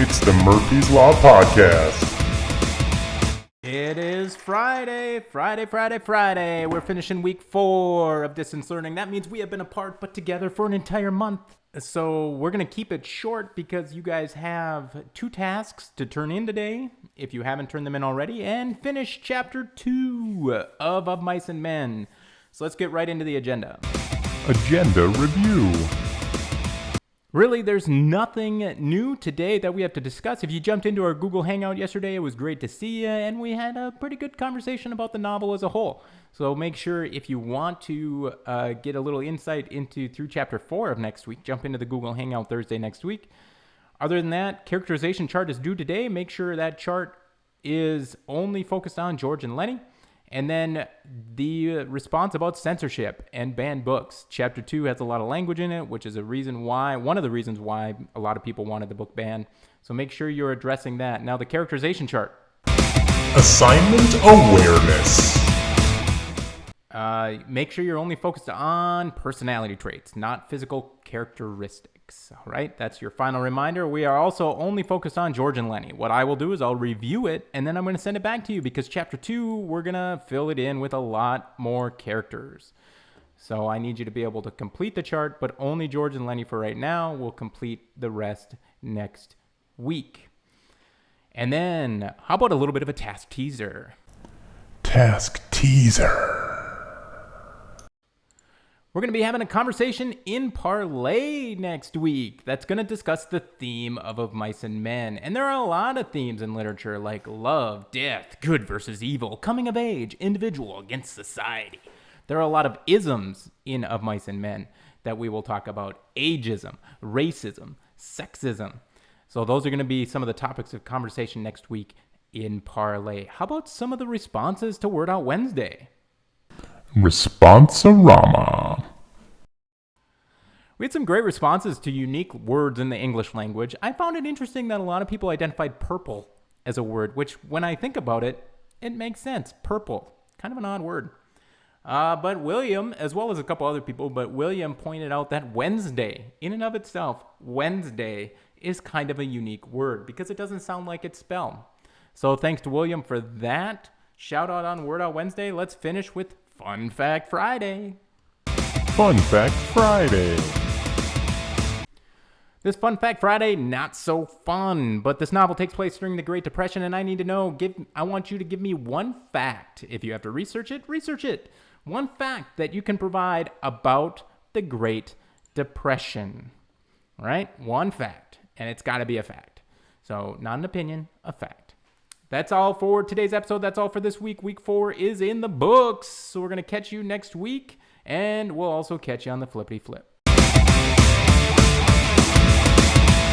It's the Murphy's Law Podcast. It is Friday. We're finishing week 4 of Distance Learning. That means we have been apart but together for an entire month. So we're going to keep it short because you guys have 2 tasks to turn in today, if you haven't turned them in already, and finish Chapter 2 of Mice and Men. So let's get right into the agenda. Agenda review. Really, there's nothing new today that we have to discuss. If you jumped into our Google Hangout yesterday, it was great to see you, and we had a pretty good conversation about the novel as a whole. So make sure if you want to get a little insight through Chapter 4 of next week, jump into the Google Hangout Thursday next week. Other than that, characterization chart is due today. Make sure that chart is only focused on George and Lenny. And then the response about censorship and banned books. Chapter 2 has a lot of language in it, which is one of the reasons why a lot of people wanted the book banned. So make sure you're addressing that. Now the characterization chart. Assignment awareness. Make sure you're only focused on personality traits, not physical characteristics. All right, that's your final reminder. We are also only focused on George and Lenny. What I will do is I'll review it, and then I'm going to send it back to you because Chapter 2, we're going to fill it in with a lot more characters. So I need you to be able to complete the chart, but only George and Lenny for right now. We'll complete the rest next week. And then, how about a little bit of a task teaser? Task teaser. We're going to be having a conversation in Parlay next week that's going to discuss the theme of Mice and Men. And there are a lot of themes in literature like love, death, good versus evil, coming of age, individual against society. There are a lot of isms in Of Mice and Men that we will talk about. Ageism, racism, sexism. So those are going to be some of the topics of conversation next week in Parlay. How about some of the responses to Word Out Wednesday? Responsorama. We had some great responses to unique words in the English language. I found it interesting that a lot of people identified purple as a word, which when I think about it, it makes sense. Purple, kind of an odd word. But William, as well as a couple other people, but William pointed out that Wednesday, in and of itself, Wednesday is kind of a unique word because it doesn't sound like it's spelled. So thanks to William for that. Shout out on Word Out Wednesday. Let's finish with Fun Fact Friday. Fun Fact Friday. This Fun Fact Friday, not so fun, but this novel takes place during the Great Depression, and I need to know, I want you to give me one fact. If you have to research it, research it. One fact that you can provide about the Great Depression. All right? One fact, and it's got to be a fact. So, not an opinion, a fact. That's all for today's episode. That's all for this week. Week 4 is in the books. So we're going to catch you next week, and we'll also catch you on the flippity flip.